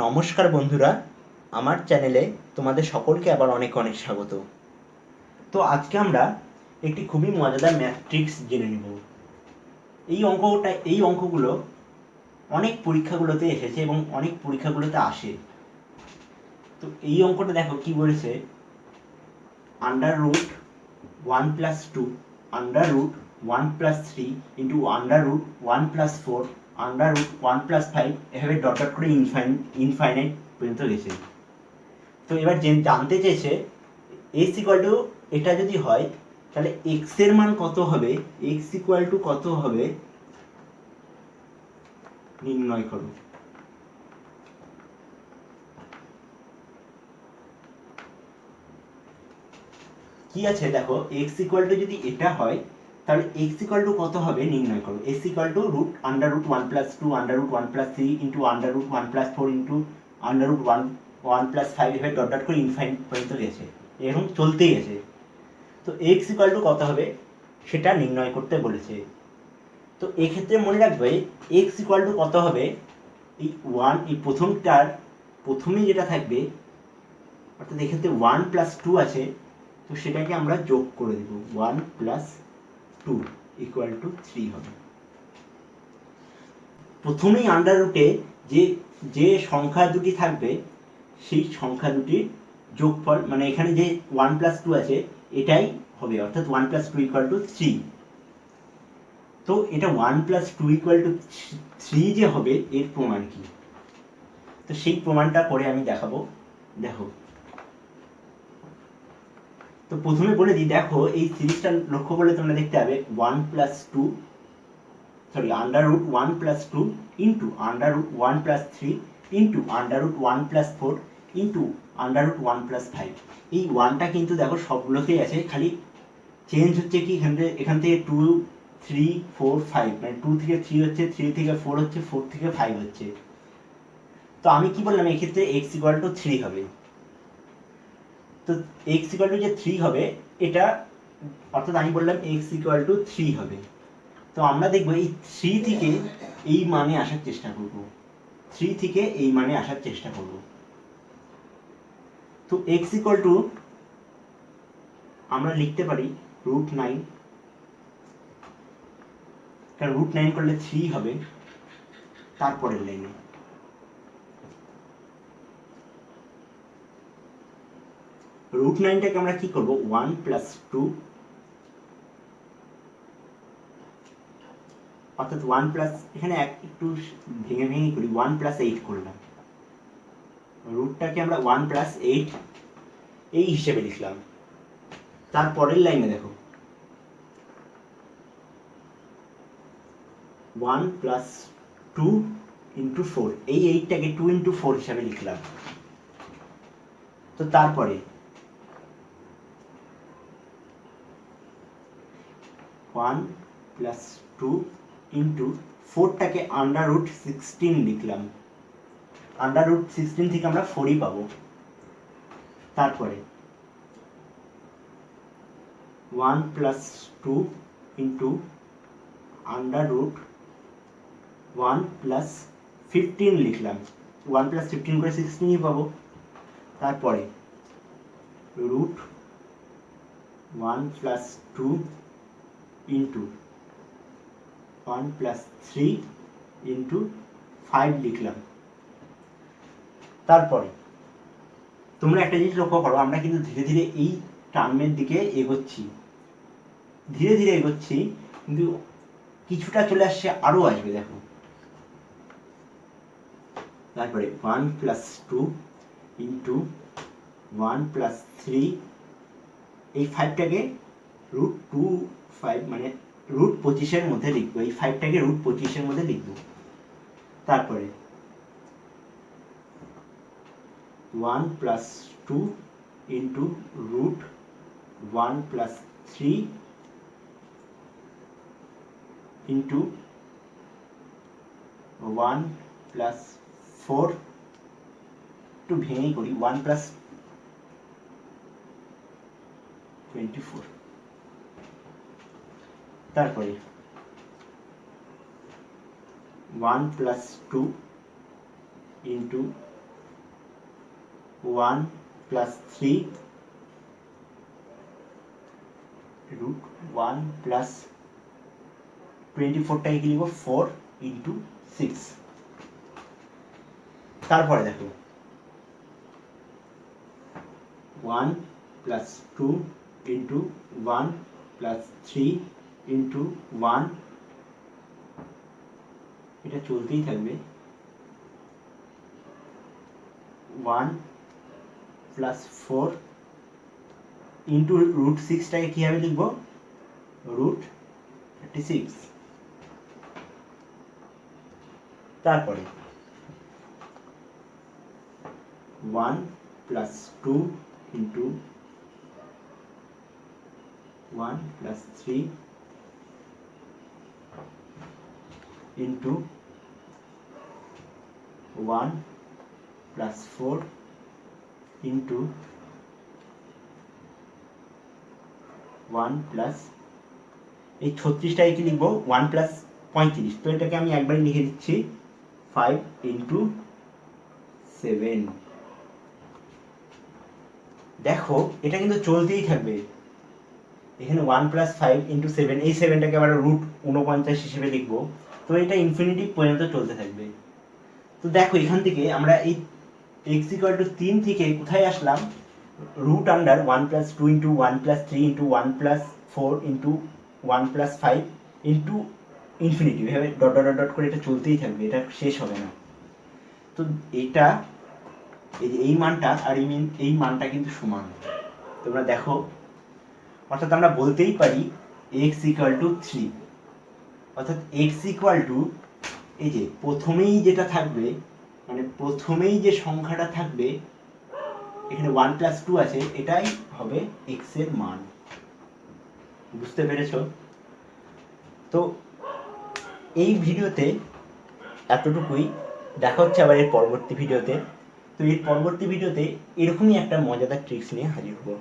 নমস্কার বন্ধুরা, আমার চ্যানেলে তোমাদের সকলকে আবার অনেক অনেক স্বাগত। তো আজকে আমরা একটি খুবই মজাদার ম্যাট্রিক্স জেনে নেব। এই অঙ্কগুলো অনেক পরীক্ষাগুলোতে এসেছে এবং অনেক পরীক্ষাগুলোতে আসে। তো এই অঙ্কটা দেখো কি বলেছে, under root 1+2 under root 1+3 into under root 1+4 under root 1+5 এভাবে ডট ডট করে ইনফাইনাইট পর্যন্ত গেছে। তো এবার জানতে চেয়েছে এক্স ইকুয়াল টু এটা যদি হয় তাহলে এক্স এর মান কত হবে, এক্স ইকুয়াল টু কত হবে নির্ণয় করো। কি আছে দেখো, এক্স ইকুয়াল টু যদি এটা হয় তাহলে এক্স ইকুয়াল টু কত হবে নির্ণয় করো। X equal to root under root 1+2 under root 1+3 into under root 1+4 into under root 1+5 এভাবে ডট ডট করে ইনফাইনাইট পর্যন্ত গেছে, এরকম চলতেই গেছে। তো এক্স ইকুয়াল টু কত হবে সেটা নির্ণয় করতে বলেছে। তো এক্ষেত্রে মনে রাখবে এক্স ইকুয়াল টু কত হবে, এই ওয়ান, এই প্রথমেই যেটা থাকবে অর্থাৎ এক্ষেত্রে 1+2 আছে, তো সেটাকে আমরা যোগ করে দেব, 1+2 ইকুয়াল টু 3 হবে। প্রথমেই আন্ডার রুটে যে সংখ্যা দুটি থাকবে সেই সংখ্যা দুটির যোগফল, মানে এখানে যে 1+2 আছে এটাই হবে, অর্থাৎ 1+2 ইকুয়াল টু 3। তো এটা 1+2 ইকুয়াল টু 3 যে হবে এর প্রমাণ কি, তো সেই প্রমাণটা করে আমি দেখাবো। দেখো, তো প্রথমে বলে দিই, দেখো এই সিরিজটা লক্ষ্য করলে তোমরা দেখতে পাবে under root 1+2 into under root 1+3 into under root 1+4 into under root 1+5। এই ওয়ানটা কিন্তু দেখো সবগুলোতেই আছে, খালি চেঞ্জ হচ্ছে কি এখান থেকে 2, 3, 4, 5, মানে 2 থেকে 3 হচ্ছে, 3 থেকে 4 হচ্ছে, 4 থেকে 5 হচ্ছে। তো আমি কি বললাম, এক্ষেত্রে x ইকুয়াল টু 3 হবে। তো x ইকুয়াল টু যে 3 হবে এটা, অর্থাৎ আমি বললাম x ইকুয়াল টু 3 হবে। তো আমরা দেখব এই 3 থেকে এই মানে আসার চেষ্টা করব, 3 থেকে এই মানে আসার চেষ্টা করব। তো x ইকুয়াল টু আমরা লিখতে পারি √9, কারণ √9 করলে 3 হবে। তারপরের লাইনে √9টাকে আমরা কি করব, 1+2, অর্থাৎ 1 প্লাস, এখানে একটু ভেঙে ভেঙে করি, 1+8 করলাম, রুটটাকে আমরা 1+8 এই হিসেবে লিখলাম। তারপরের লাইনে দেখো 1+2 ইন্টু 4, এই 8টাকে 2 ইন্টু 4 হিসাবে লিখলাম। তো তারপরে 1+2 ইন্টু 4টাকে আন্ডার রুট 16 লিখলাম, আন্ডার রুট 16 থেকে আমরা 4ই পাবো। তারপরে 1+2 ইন্টু আন্ডার রুট 1+15 লিখলাম, 1+15 করে 16ই পাবো। তারপরে রুট 1+2 ইন্টু 1+3 ইন্টু 5 লিখলাম। তারপরে তোমরা একটা জিনিস লক্ষ্য করো, আমরা কিন্তু ধীরে ধীরে এই টার্মের দিকে এগোচ্ছি, ধীরে ধীরে এগোচ্ছি, কিন্তু কিছুটা চলে আসছে, আরো আসবে দেখো। তারপরে 1+2 ইন্টু 1+3, এই 5টাকে √25, মানে √25 মধ্যে লিখবো, এই 5টাকে √25 মধ্যে লিখবো। তারপরে 1+2 ইন্টু √1+3 ইন্টু 1+4, একটু ভেঙেই করি, 1+24। তারপরে 1+2 ইন্টু 1 প্লাস 3 রুট 1 প্লাস 24টাকে কি লিখব 4 ইন্টু 6। তারপরে দেখো 1 প্লাস 2 ইন্টু 1 প্লাস 3 ইন্টু 1, এটা চলতেই থাকবে। 1 প্লাস 4 ইন্টু রুট 6টাকে কীভাবে লিখব, রুট 36। তারপরে 1 plus 2 into 1 plus 3 into 1 plus 4 into 1 plus, এই 36টাকে কি লিখবো 1 প্লাস 35, তো এটাকে আমি একবারই লিখে দিচ্ছি 5 ইন্টু 7। দেখো এটা কিন্তু চলতেই থাকবে, এখানে 1 প্লাস 5 ইন্টু 7, এই 7টাকে আবার রুট 49 হিসেবে লিখবো, তো এটা ইনফিনিটি পর্যন্ত চলতে থাকবে। তো দেখো এখান থেকে আমরা এই x ইকুয়াল টু 3 থেকে কোথায় আসলাম, root under 1 plus 2 into 1 plus 3 into 1 plus 4 into 1 plus 5 into infinity, এভাবে ডট ডট ডট করে এটা চলতেই থাকবে, এটা শেষ হবে না। তো এটা এই মানটা আর এই মানটা কিন্তু সমান, তোমরা দেখো, অর্থাৎ আমরা বলতেই পারি x ইকুয়াল টু 3, অর্থাৎ x ইকুয়াল টু এই যে প্রথমেই যেটা থাকবে, মানে প্রথমেই যে সংখ্যাটা থাকবে, এখানে 1 প্লাস 2 আছে, এটাই হবে x এর মান। বুঝতে পেরেছো? তো এই ভিডিওতে এতটুকুই, দেখা হচ্ছে আবার এর পরবর্তী ভিডিওতে। তো এর পরবর্তী ভিডিওতে এরকমই একটা মজাদার ট্রিক্স নিয়ে হাজির হবো।